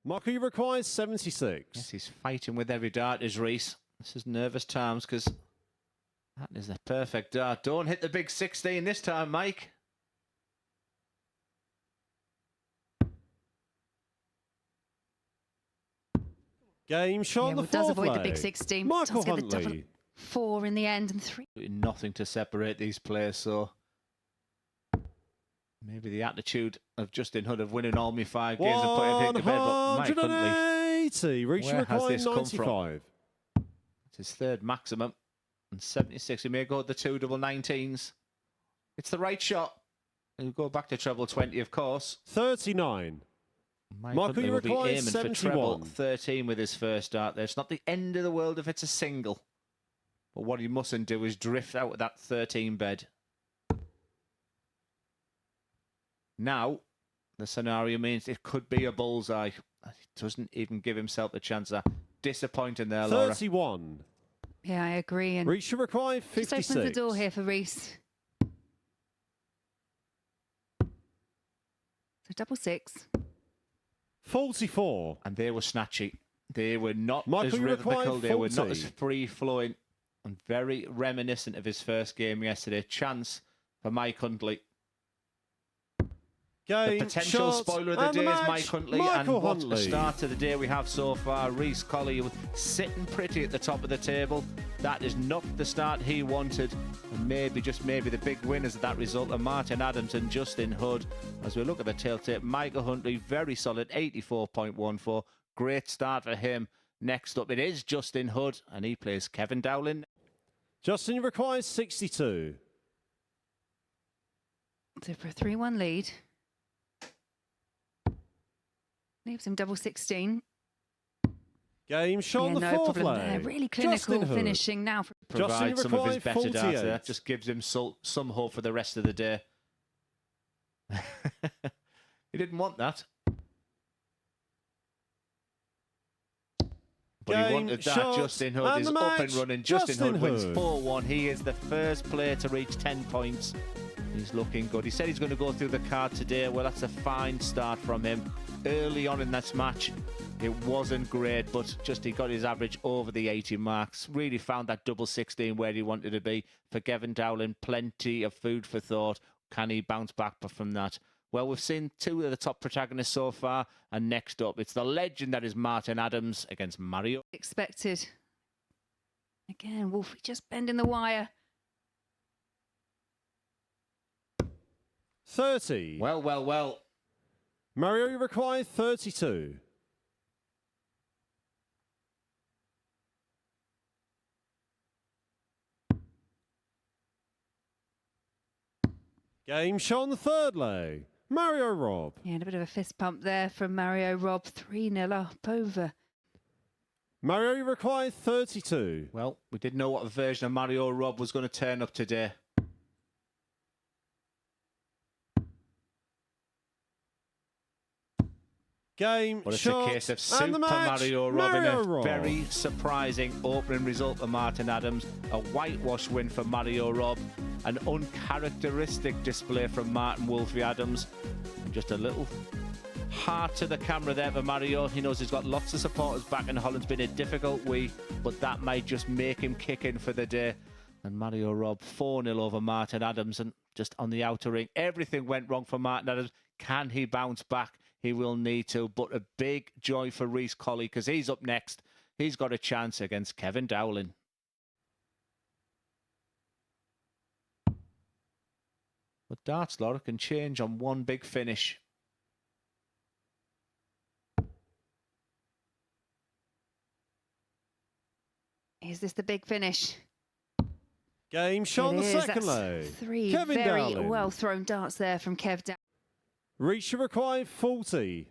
Marco, you require 76. Yes, he's fighting with every dart, is Rhys. This is nervous times because that is a perfect dart. Don't hit the big 16 this time, Mike. Game shot on the fourth does avoid the lay. big 16. Michael Does get the Huntley. double 4 in the end and 3. Nothing to separate these players, so maybe the attitude of Justin Hood of winning all my 5 games and putting everything to bed, but Mike Huntley, 180. Reach where has required this come 95. it's his third maximum, and 76. He may go with the 2 double 19s. It's the right shot. He'll go back to treble 20, of course. 39. Mike Michael, Huntley you will be require aiming for 71. treble 13 with his first dart there. It's not the end of the world if it's a single. But what he mustn't do is drift out of that 13 bed. Now, the scenario means it could be a bullseye. He doesn't even give himself a chance. Disappointing there, Laura. 31. Yeah, I agree. And Reach required 56. just opens the door here for Rhys. So double 6. 44. And they were snatchy. They were not Michael, as you require rhythmical. They were not 40. as free-flowing and very reminiscent of his first game yesterday. Chance for Mike Huntley. Game The potential shot, spoiler of the and day is match, Mike Huntley. Michael And what Huntley. a start to the day we have so far. Ree Col sitting pretty at the top of the table. That is not the start he wanted. And maybe, just maybe, the big winners of that result are Martin Adams and Justin Hood. As we look at the tail tape, Michael Huntley, very solid, 84.14. Great start for him. Next up, it is Justin Hood, and he plays Kev Dowling. Justin requires 62. So for a 3-1 lead. Leaves him double 16. Game shot on the no fourth problem lay. there. Really clinical Justin Hood. finishing now. Provides some of his required better darts 48. there. Just gives him some hope for the rest of the day. He didn't want that. But he Game wanted that. shot, Justin Hood and is the up and match, running. Justin Hood wins Hood. 4-1. He is the first player to reach 10 points. He's looking good. He said he's going to go through the card today. Well, that's a fine start from him. Early on in this match, it wasn't great, but just he got his average over the 80 marks. Really found that double 16 where he wanted to be. For Kev Dowling, plenty of food for thought. Can he bounce back from that? Well, we've seen 2 of the top protagonists so far, and next up, it's the legend that is Martin Adams against Mario. Expected. Again, Wolfie just bending the wire. 30. Well, well, well. Mario, you require 32. Game shot on the third lay. Mario Rob. Yeah, and a bit of a fist pump there from Mario Rob. 3-0 up over. Mario, you require 32. Well, we didn't know what version of Mario Rob was going to turn up today. Game But it's shot, a case of and Super the match, Mario Rob in Mario a Rob. very surprising opening result for Martin Adams. A whitewash win for Mario Rob. An uncharacteristic display from Martin Wolfie Adams. And just a little heart to the camera there for Mario. He knows he's got lots of supporters back in Holland. It's been a difficult week, but that might just make him kick in for the day. And Mario Rob 4-0 over Martin Adams, and just on the outer ring, everything went wrong for Martin Adams. Can he bounce back? He will need to, but a big joy for Ree Col because he's up next. He's got a chance against Kev Dowling. But darts, Laura, can change on one big finish. Is this the big finish? Game shot on the It is. second That's lay. 3 Kev very Dowling. well thrown darts there from Kev Dowling. Reach required 40.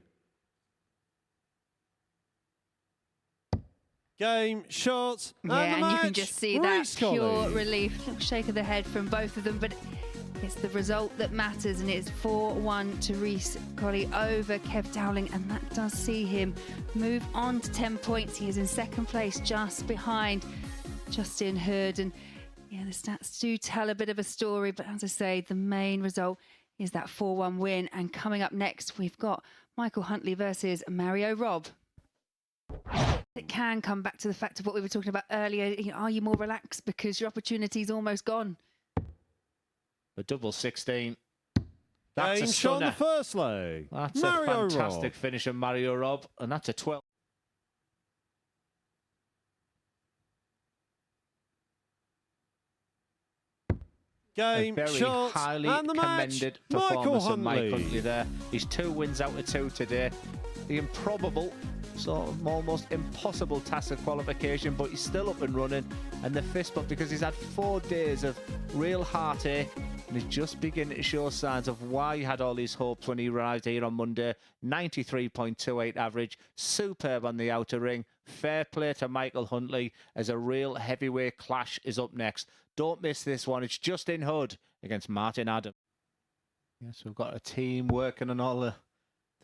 Game shot. Yeah, and the and you can match, just see Rhys that Col. pure relief. Little shake of the head from both of them, but it's the result that matters, and it's 4-1 to Ree Col over Kev Dowling, and that does see him move on to 10 points. He is in second place, just behind Justin Hood, and yeah, the stats do tell a bit of a story, but as I say, the main result is that 4-1 win. And coming up next, we've got Michael Huntley versus Mario Robb. It can come back to the fact of what we were talking about earlier. Are you more relaxed because your opportunity's almost gone? The double 16. That's Game a shot on stunner. the first leg. That's Mario a fantastic Robb. finish of Mario Robb, and that's a 12. Game, a very shot, highly and the match. commended Michael performance of Mike Huntley. Huntley there. He's 2 wins out of 2 today. The improbable, sort of almost impossible task of qualification, but he's still up and running. And the fist bump, because he's had 4 days of real heartache, and he's just beginning to show signs of why he had all these hopes when he arrived here on Monday. 93.28 average, superb on the outer ring. Fair play to Michael Huntley, as a real heavyweight clash is up next. Don't miss this one. It's Justin Hood against Martin Adams. Yes, we've got a team working on all the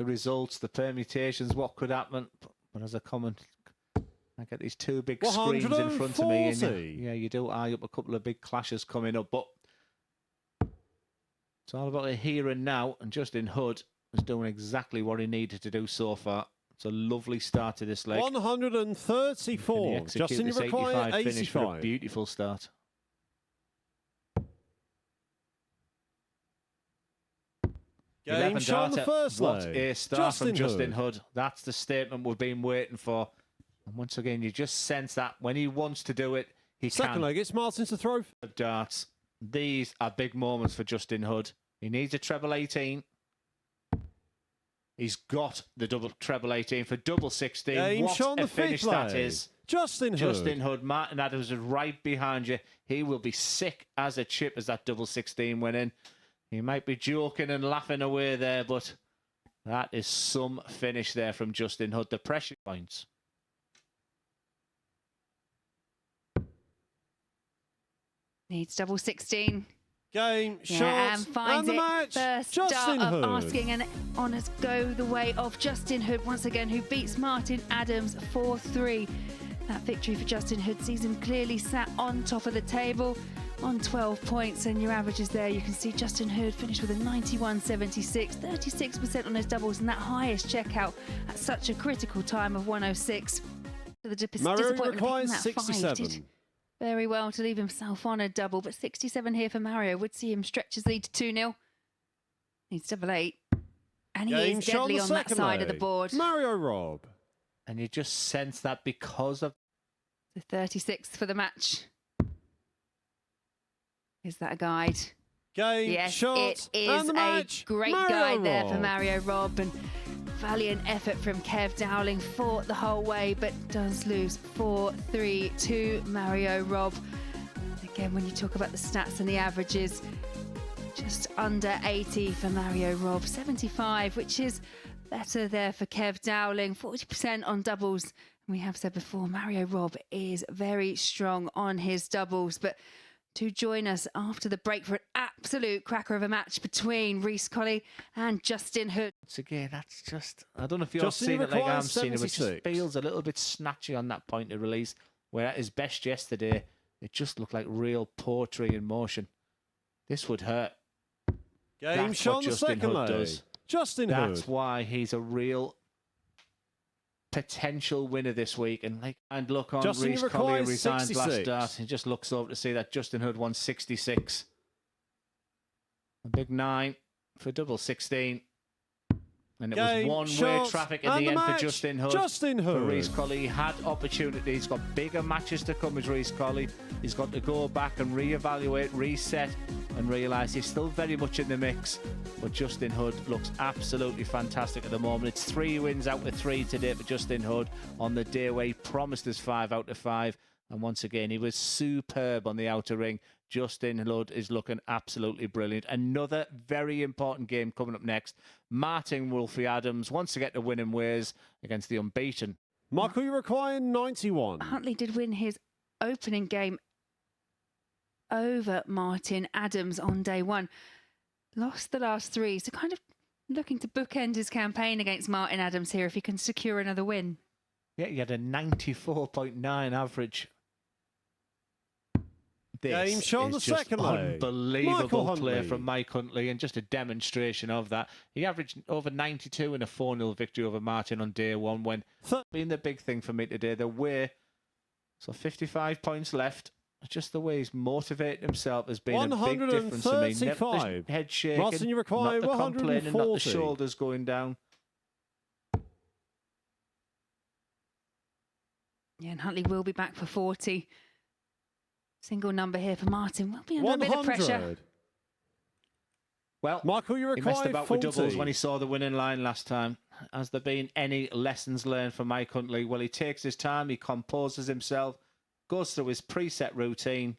results, the permutations, what could happen. But as a comment, I get these 2 big screens in front of me, and you do eye up a couple of big clashes coming up. But it's all about the here and now, and Justin Hood is doing exactly what he needed to do so far. It's a lovely start to this leg. 134. Justin, you require 85 finish for a 85. beautiful start. Game shot on the first What leg. a start from Justin Hood. That's the statement we've been waiting for. And once again, you just sense that when he wants to do it, he Second can. leg, it's Martin to throw. Darts. These are big moments for Justin Hood. He needs a treble 18. He's got the treble 18 for double 16. Game What shot on a the finish fifth that leg. is. Justin Hood. Justin Hood. Martin Adams is right behind you. He will be sick as a chip as that double 16 went in. He might be joking and laughing away there, but that is some finish there from Justin Hood. The pressure points. Needs double 16. Game, Yeah, shot, and finds the it. match. First Justin start Hood. of asking, and honours go the way of Justin Hood once again, who beats Martin Adams 4-3. That victory for Justin Hood sees him clearly sat on top of the table on 12 points, and your averages there, you can see Justin Hood finished with a 91.76, 36% on his doubles, and that highest checkout at such a critical time of 106. The Mario disappointment of requires hitting that 5 did 67. very well to leave himself on a double, but 67 here for Mario would see him stretch his lead to 2-0. Needs double 8. And he Game is shot deadly on that second side of the leg. board. Mario Robb. And you just sense that because of The 36th for the match. Is that a guide? Game, Yes, shot, it is and the a match. great Mario guide there for Robb. Mario Robb, and valiant effort from Kev Dowling, fought the whole way, but does lose 4-3 to Mario Robb. Again, when you talk about the stats and the averages, just under 80 for Mario Robb, 75, which is better there for Kev Dowling, 40% on doubles. We have said before, Mario Robb is very strong on his doubles, but to join us after the break for an absolute cracker of a match between Ree Col and Justin Hood. once again, that's just, I don't know if you're Justin seeing it like I'm requires seeing it, but it just 76. feels a little bit snatchy on that point of release, where at his best yesterday, it just looked like real poetry in motion. This would hurt. Game That's shot what on the Justin second Hood leg. does. Justin That's Hood. why he's a real potential winner this week. And look on Justin Rhys Col, requires resigned last 66. start. He just looks over to see that Justin Hood won 66. A big 9 for double 16. And it Game, was one-way shot, traffic in and the end match. for Justin Hood. Justin For Hood. Rhys Col, he had opportunities. He's got bigger matches to come as Rhys Col. He's got to go back and reevaluate, reset, and realise he's still very much in the mix. But Justin Hood looks absolutely fantastic at the moment. It's 3 wins out of 3 today for Justin Hood on the day where he promised us 5 out of 5. And once again, he was superb on the outer ring. Justin Hood is looking absolutely brilliant. Another very important game coming up next. Martin Wolfie Adams wants to get the winning ways against the unbeaten. Michael, you require 91. Huntley did win his opening game over Martin Adams on day 1. Lost the last 3, so kind of looking to bookend his campaign against Martin Adams here if he can secure another win. Yeah, he had a 94.9 average. Game This shot on is the just second leg. unbelievable Michael play Huntley. from Mike Huntley and just a demonstration of that. He averaged over 92 in a 4-0 victory over Martin on day one, when being the big thing for me today, the way, so 55 points left, just the way he's motivated himself has been a big difference to me. Never 135. the head shaking, Martin, you require not the complaining, not the 140. shoulders going down. Yeah, and Huntley will be back for 40. Single number here for Martin. Will be under a bit of pressure. 100. Well, Michael, you he messed require about 40. with doubles when he saw the winning line last time. Has there been any lessons learned from Mike Huntley? Well, he takes his time, he composes himself, goes through his preset routine.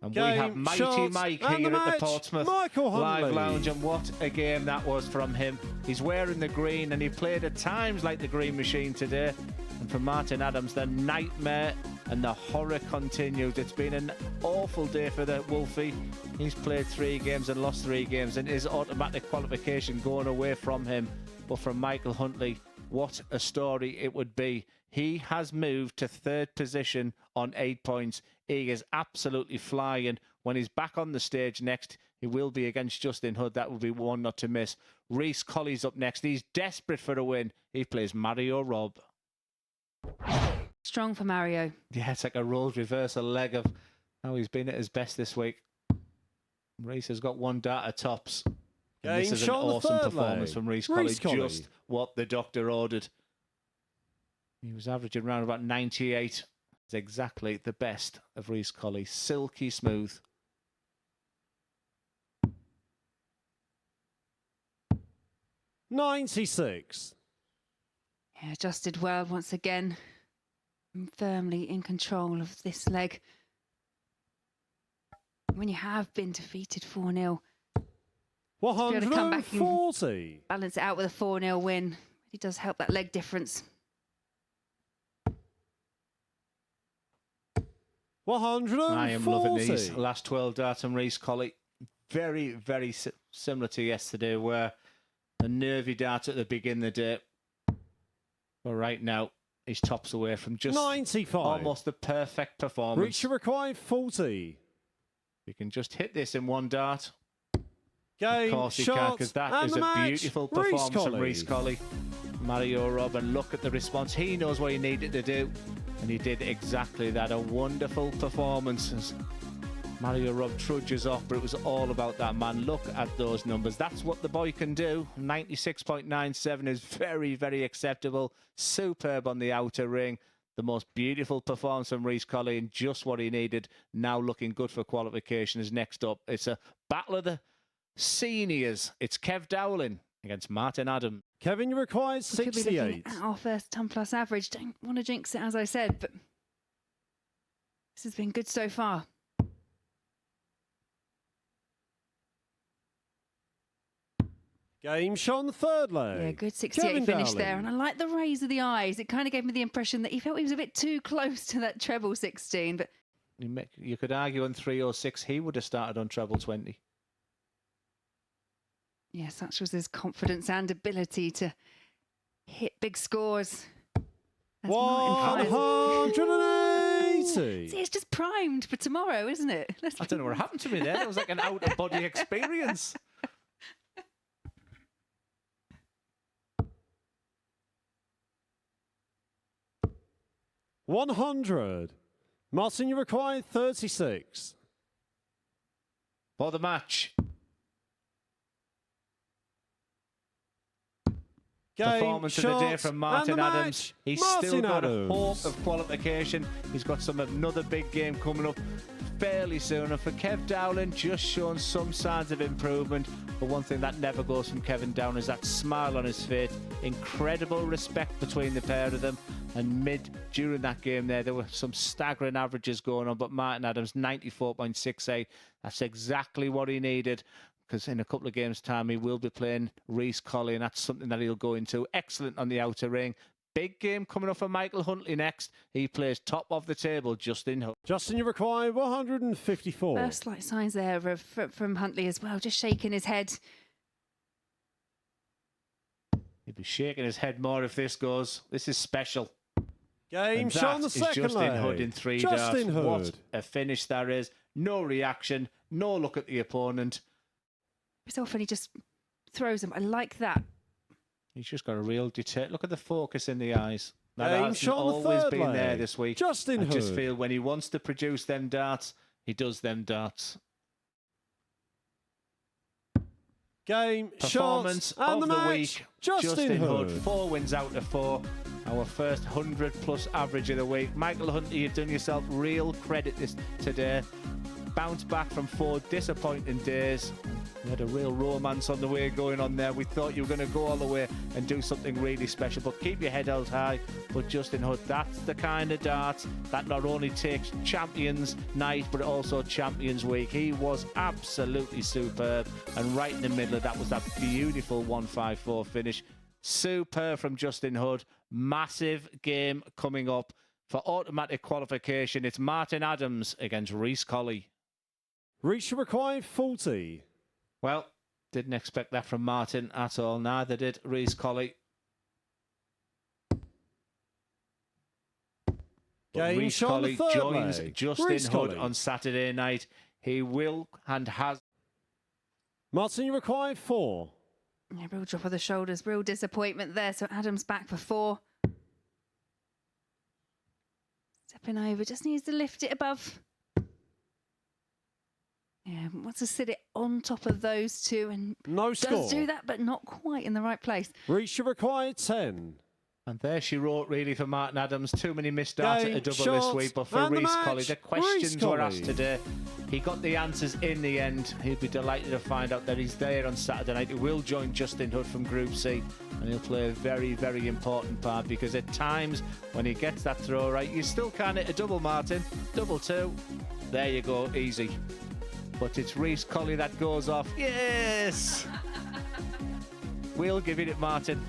And we have Game, Mighty shots, Mike and here the at the match, Portsmouth Michael Live Huntley. Lounge. And what a game that was from him. He's wearing the green and he played at times like the Green Machine today. And for Martin Adams, the nightmare and the horror continues. It's been an awful day for the Wolfie. He's played 3 games and lost 3 games, and his automatic qualification going away from him. But from Michael Huntley, what a story it would be. He has moved to 3rd position on 8 points. He is absolutely flying. When he's back on the stage next, he will be against Justin Hood. That will be one not to miss. Rhys Col's up next. He's desperate for a win. He plays Mario Rob. Strong for Mario. Yeah, it's like a roles reversal leg of how he's been at his best this week. Rhys has got 1 dart at tops. And this is an awesome performance from Ree Col. Just what the doctor ordered. He was averaging around about 98. It's exactly the best of Ree Col. Silky smooth. $96. Yeah, adjusted well once again. And firmly in control of this leg. When you have been defeated 4-0, to be able to come back and 140. balance it out with a 4-0 win, it does help that leg difference. 140. I am loving these last 12 darts from Ree Col. Very, very similar to yesterday, where a nervy dart at the beginning of the day. But right now, he's tops away from just 95. almost the perfect performance. Reach your required 40. You can just hit this in 1 dart. Game, Of course he can, because shots, that and is the a match. beautiful Rhys performance from Col. Ree Col. Mario Rob, and look at the response. He knows what he needed to do, and he did exactly that. A wonderful performance as Mario Rob trudges off, but it was all about that man. Look at those numbers. That's what the boy can do. 96.97 is very, very acceptable. Superb on the outer ring. The most beautiful performance from Rhys Col, and just what he needed. Now looking good for qualification is next up. It's a battle of the seniors. It's Kev Dowling against Martin Adams. Kevin, you required We could be looking 68. at our first ton plus average. Don't want to jinx it, as I said, but this has been good so far. Game shot on the 3rd leg. Yeah, good 68 Kevin finish Dowling. there. And I like the raise of the eyes. It kind of gave me the impression that he felt he was a bit too close to that treble 16. But You could argue on 306 he would have started on treble 20. yeah, such was his confidence and ability to hit big scores. As Martin fires. 180. See, it's just primed for tomorrow, isn't it? I don't know what happened to me there. It was like an out-of-body experience. $100. Martin, you required 36. For the match. Game, Performance of the day shots, from Martin and the Adams. match. He's Martin still got Adams. a hope of qualification. He's got another big game coming up fairly soon. And for Kev Dowling, just showing some signs of improvement. But one thing that never goes from Kevin Dowling is that smile on his face. Incredible respect between the pair of them. And during that game there were some staggering averages going on. But Martin Adams, 94.68. That's exactly what he needed. Because in a couple of games' time, he will be playing Rhys Col, and that's something that he'll go into. Excellent on the outer ring. Big game coming up for Michael Huntley next. He plays top of the table, Justin Hood. Justin, you require 154. First slight signs there from Huntley as well, just shaking his head. He'll be shaking his head more if this goes. This is special. Game And shot on that the is second Justin leg. Hood in 3 Justin darts. Hood. What a finish that is. No reaction, no look at the opponent. So often he just throws them. I like that. He's just got a real detail. Look at the focus in the eyes. That Game hasn't shot on the always third been there leg. this week. Justin I just Hood. feel when he wants to produce them darts, he does them darts. Game Performance shot and of the the match. week. Justin Hood. 4 wins out of 4. Our first 100+ average of the week. Michael Huntley, you've done yourself real credit today. Bounced back from 4 disappointing days. We had a real romance on the way going on there. We thought you were going to go all the way and do something really special, but keep your head held high. But Justin Hood, that's the kind of darts that not only takes Champions Night, but also Champions Week. He was absolutely superb, and right in the middle of that was that beautiful 154 finish. Superb from Justin Hood. Massive game coming up for automatic qualification. It's Martin Adams against Ree Col. Reach required 40. Well, didn't expect that from Martin at all. Neither did Ree Col. Game shot on the third joins leg. Justin Rhys Hood Col. on Saturday night. He will and has. Martin, you required 4. Yeah, real drop of the shoulders. Real disappointment there. So Adams back for 4. Stepping over. Just needs to lift it above. Yeah, wants to sit it on top of those two and No score. does do that, but not quite in the right place. Reach required 10. And there she wrote really for Martin Adams. Too many missed darts at a double this week. But for and the Rhys Col, match, the questions Rhys were Col. asked today. He got the answers in the end. He'll be delighted to find out that he's there on Saturday night. He will join Justin Hood from Group C. And he'll play a very, very important part, because at times when he gets that throw right, you still can't hit a double, Martin. Double 2. There you go, easy. But it's Rhys Col that goes off. Yes! We'll give it at Martin.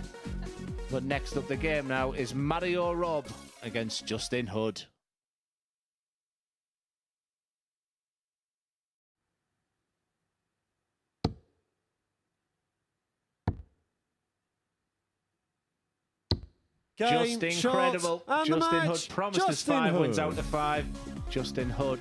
But next up the game now is Mario Robb against Justin Hood. Game Just shot incredible. and the Justin match. Hood promised us Justin 5 Hood. wins out of 5. Justin Hood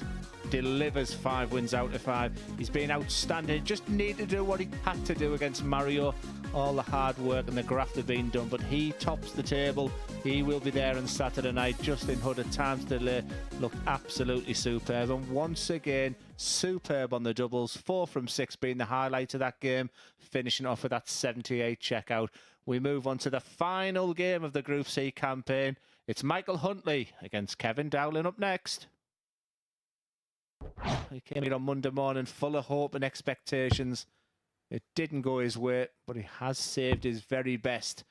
delivers 5 wins out of 5. He's been outstanding. Just needed to do what he had to do against Mario. All the hard work and the graft have been done, but he tops the table. He will be there on Saturday night. Justin Hood at times delay looked absolutely superb, and once again superb on the doubles. 4 from 6 being the highlight of that game, finishing off with that 78 checkout. We move on to the final game of the Group C campaign. It's Michael Huntley against Kev Dowling up next. He came in on Monday morning full of hope and expectations. It didn't go his way, but he has saved his very best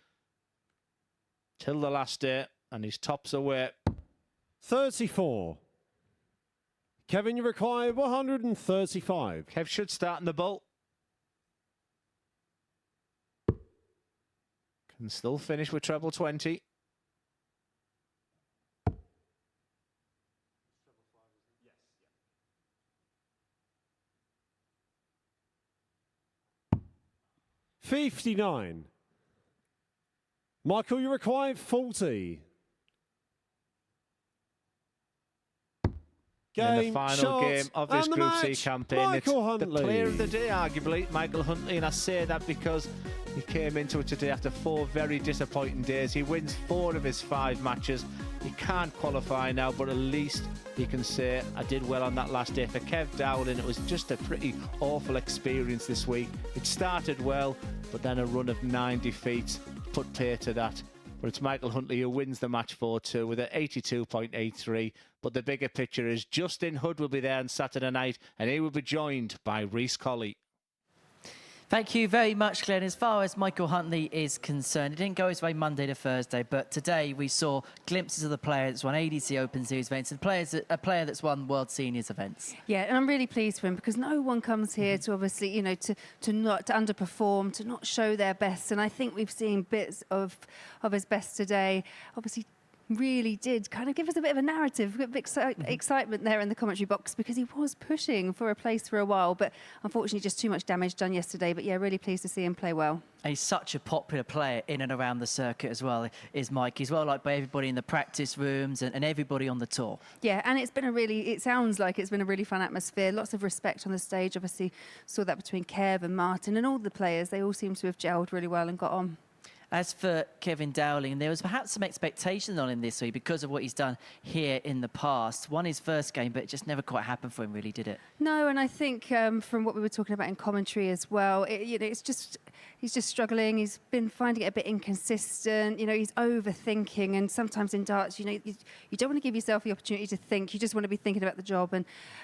till the last day, and his tops away. 34. Kevin, you require 135. Kev should start in the bowl. Can still finish with treble 20. $59. Michael, you require 40. In the final shot, game of this and the Group C match, campaign, Michael it's the Huntley. player of the day, arguably, Michael Huntley. And I say that because he came into it today after 4 very disappointing days. He wins 4 of his 5 matches. He can't qualify now, but at least he can say, I did well on that last day. For Kev Dowling, it was just a pretty awful experience this week. It started well, but then a run of 9 defeats put pay to that. But it's Michael Huntley who wins the match 4-2 with an 82.83. But the bigger picture is Justin Hood will be there on Saturday night, and he will be joined by Ree Col. Thank you very much, Glenn. As far as Michael Huntley is concerned, it didn't go his way Monday to Thursday, but today we saw glimpses of the player that's won ADC Open Series events and a player that's won World Seniors events. Yeah, and I'm really pleased for him, because no one comes here to obviously, you know, to underperform, to not show their best. And I think we've seen bits of his best today. Obviously, really did kind of give us a bit of a narrative, a bit of excitement there in the commentary box, because he was pushing for a place for a while, but unfortunately just too much damage done yesterday. But yeah, really pleased to see him play well. And he's such a popular player in and around the circuit as well, is Mike. He's well liked by everybody in the practice rooms and everybody on the tour. Yeah, and it sounds like it's been a really fun atmosphere. Lots of respect on the stage. Obviously saw that between Kev and Martin and all the players. They all seem to have gelled really well and got on. As for Kevin Dowling, there was perhaps some expectation on him this week because of what he's done here in the past. Won his first game, but it just never quite happened for him, really, did it? No, and I think from what we were talking about in commentary as well, he's just struggling. He's been finding it a bit inconsistent. He's overthinking, and sometimes in darts, you don't want to give yourself the opportunity to think. You just want to be thinking about the job, and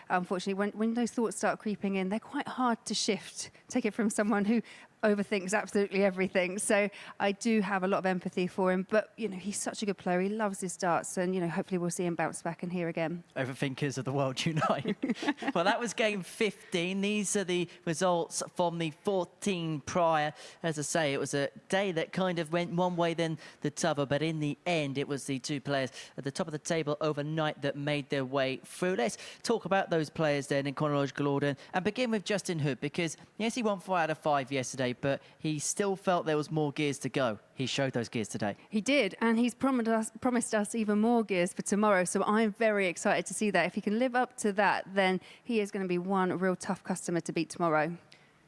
unfortunately, when those thoughts start creeping in, they're quite hard to shift. Take it from someone who overthinks absolutely everything. So I do have a lot of empathy for him, but he's such a good player. He loves his darts, and hopefully we'll see him bounce back and here again. Overthinkers of the world unite. Well, that was game 15. These are the results from the 14 prior. As I say, it was a day that kind of went one way then the other, but in the end it was the two players at the top of the table overnight that made their way through. Let's talk about those players then in chronological order and begin with Justin Hood, because yes, he won 4 out of 5 yesterday, but he still felt there was more gears to go. He showed those gears today. He did, and he's promised us even more gears for tomorrow, so I'm very excited to see that. If he can live up to that, then he is going to be one real tough customer to beat tomorrow.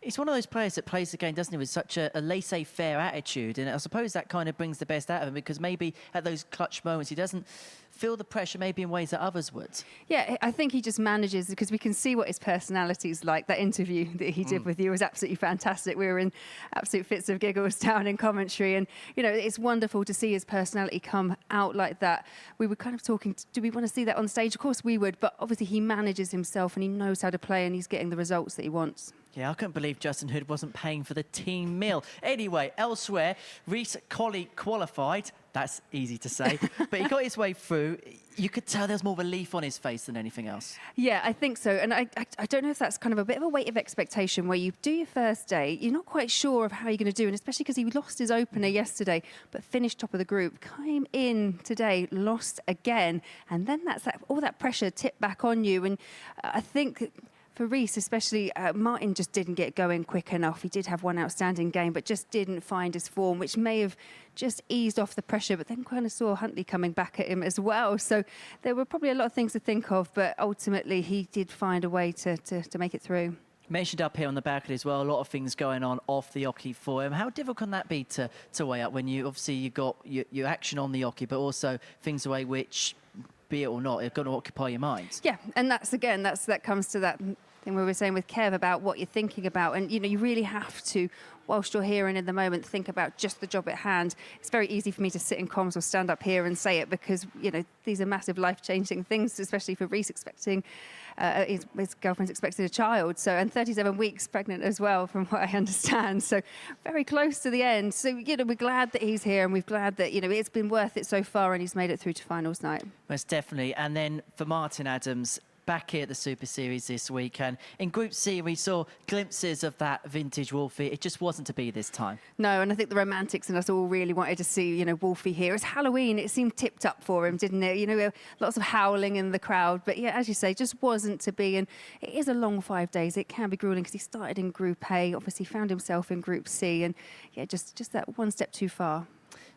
He's one of those players that plays the game, doesn't he, with such a laissez-faire attitude, and I suppose that kind of brings the best out of him, because maybe at those clutch moments he doesn't feel the pressure maybe in ways that others would. Yeah, I think he just manages, because we can see what his personality is like. That interview that he did with you was absolutely fantastic. We were in absolute fits of giggles down in commentary, and it's wonderful to see his personality come out like that. We were kind of talking, do we want to see that on stage? Of course we would, but obviously he manages himself and he knows how to play, and he's getting the results that he wants. Yeah, I couldn't believe Justin Hood wasn't paying for the team meal. Anyway, elsewhere, Rhys Col qualified. That's easy to say. But he got his way through. You could tell there was more relief on his face than anything else. Yeah, I think so. And I don't know if that's kind of a bit of a weight of expectation, where you do your first day, you're not quite sure of how you're going to do, and especially because he lost his opener yesterday, but finished top of the group, came in today, lost again, and then all that pressure tipped back on you. And I think for Rhys especially, Martin just didn't get going quick enough. He did have one outstanding game, but just didn't find his form, which may have just eased off the pressure, but then kind of saw Huntley coming back at him as well. So there were probably a lot of things to think of, but ultimately he did find a way to make it through. Mentioned up here on the balcony as well, a lot of things going on off the oche for him. How difficult can that be to weigh up when you got your action on the oche, but also things away which, be it or not, are going to occupy your mind? Yeah, and that comes to that thing we were saying with Kev about what you're thinking about, and you really have to, whilst you're here and in the moment, think about just the job at hand. It's very easy for me to sit in comms or stand up here and say it, because these are massive life-changing things, especially for Rhys expecting his girlfriend's expecting a child, and 37 weeks pregnant as well, from what I understand. So very close to the end. So we're glad that he's here, and we're glad that it's been worth it so far, and he's made it through to finals night. Most definitely. And then for Martin Adams, back here at the Super Series this week, and in Group C we saw glimpses of that vintage Wolfie. It just wasn't to be this time. No, and I think the romantics in us all really wanted to see Wolfie here. It's Halloween, it seemed tipped up for him, didn't it? Lots of howling in the crowd, but yeah, as you say, just wasn't to be. And it is a long 5 days. It can be grueling, because he started in Group A, obviously found himself in Group C, and yeah, just that one step too far.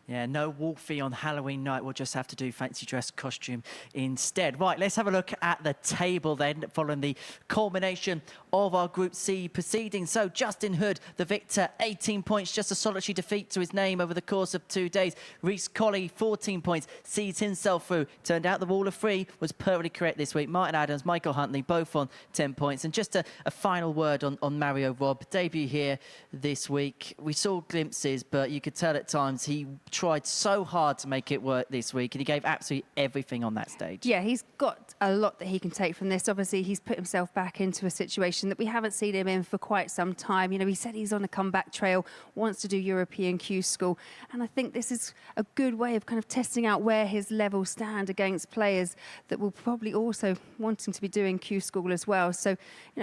Yeah, no Wolfie on Halloween night. We'll just have to do fancy dress costume instead. Right, let's have a look at the table then, following the culmination of our Group C proceedings. So Justin Hood, the victor, 18 points, just a solitary defeat to his name over the course of 2 days. Ree Col, 14 points, sees himself through. Turned out the rule of 3 was perfectly correct this week. Martin Adams, Michael Huntley, both on 10 points. And just a final word on Mario Robb. Debut here this week. We saw glimpses, but you could tell at times he tried so hard to make it work this week, and he gave absolutely everything on that stage. Yeah, he's got a lot that he can take from this. Obviously, he's put himself back into a situation that we haven't seen him in for quite some time. He said he's on a comeback trail, wants to do European Q School, and I think this is a good way of kind of testing out where his levels stand against players that will probably also wanting to be doing Q School as well. So,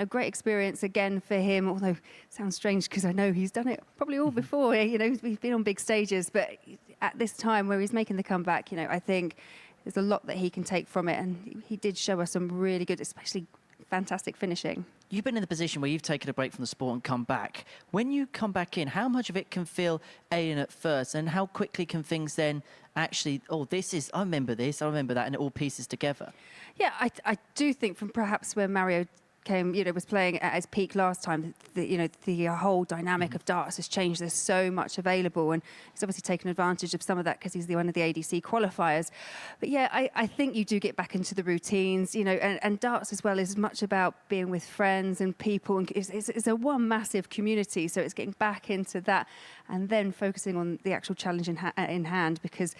great experience again for him, although it sounds strange because I know he's done it probably all before. He's been on big stages, but at this time where he's making the comeback, I think there's a lot that he can take from it. And he did show us some really good, especially fantastic finishing. You've been in the position where you've taken a break from the sport and come back. When you come back in, how much of it can feel alien at first, and how quickly can things then actually, I remember this, I remember that, and it all pieces together? Yeah, I do think from perhaps where Mario came, was playing at his peak last time, the whole dynamic of darts has changed. There's so much available, and he's obviously taken advantage of some of that because he's one of the ADC qualifiers. But yeah, I think you do get back into the routines, and darts as well is as much about being with friends and people, and it's a one massive community, so it's getting back into that and then focusing on the actual challenge in hand, because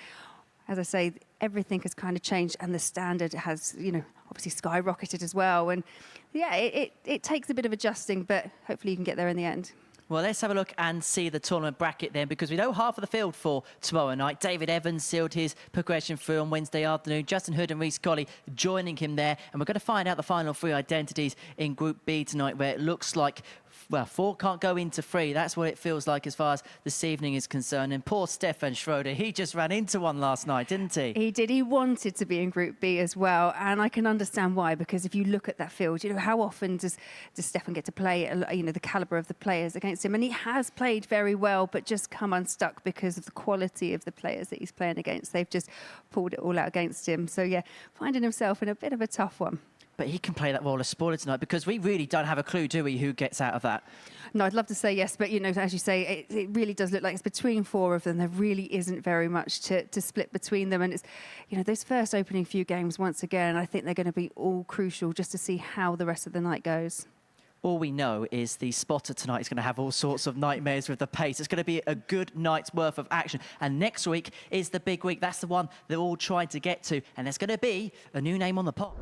as I say, everything has kind of changed, and the standard has, obviously skyrocketed as well. And yeah, it takes a bit of adjusting, but hopefully you can get there in the end. Well, let's have a look and see the tournament bracket then, because we know half of the field for tomorrow night. David Evans sealed his progression through on Wednesday afternoon. Justin Hood and Ree Col joining him there. And we're going to find out the final 3 identities in Group B tonight, where it looks like 4 can't go into 3. That's what it feels like as far as this evening is concerned. And poor Stefan Schroeder, he just ran into one last night, didn't he? He did. He wanted to be in Group B as well. And I can understand why, because if you look at that field, how often does Stefan get to play, the calibre of the players against him? And he has played very well, but just come unstuck because of the quality of the players that he's playing against. They've just pulled it all out against him. So, yeah, finding himself in a bit of a tough one. But he can play that role of spoiler tonight, because we really don't have a clue, do we, who gets out of that? No, I'd love to say yes, but, as you say, it really does look like it's between 4 of them. There really isn't very much to split between them. And it's, those first opening few games, once again, I think they're going to be all crucial just to see how the rest of the night goes. All we know is the spotter tonight is going to have all sorts of nightmares with the pace. It's going to be a good night's worth of action. And next week is the big week. That's the one they're all trying to get to. And there's going to be a new name on the pot.